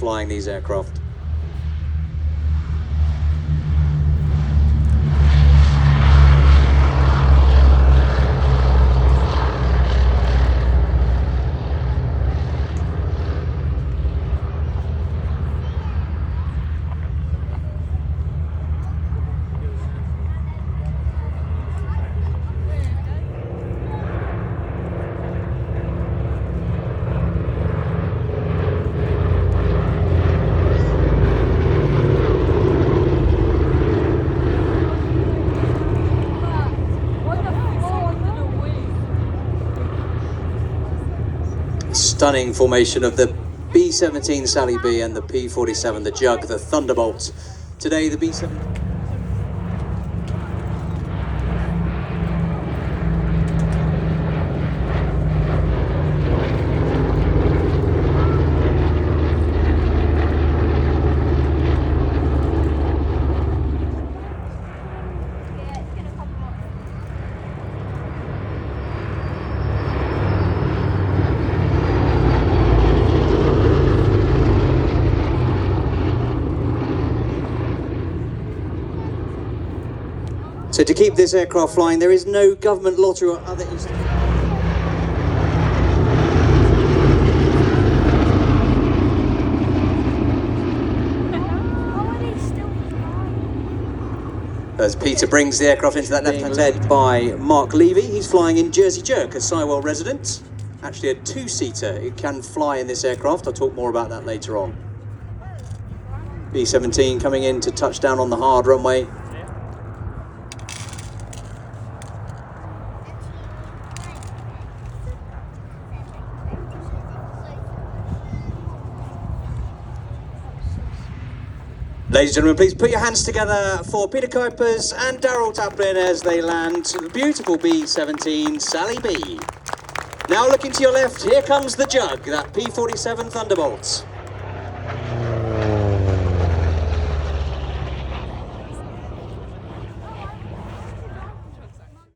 flying these aircraft. Stunning formation of the B-17 Sally B and the P-47, the Jug, the Thunderbolt. Today the B-17... So to keep this aircraft flying, there is no government lottery or other institution. As Peter brings the aircraft into that left-hand led by Mark Levy. He's flying in Jersey Jerk, a Sywell resident. Actually a two-seater. It can fly in this aircraft. I'll talk more about that later on. B-17 coming in to touch down on the hard runway. Ladies and gentlemen, please put your hands together for Peter Kuipers and Daryl Taplin as they land the beautiful B-17 Sally B. Now looking to your left, here comes the Jug, that P-47 Thunderbolt.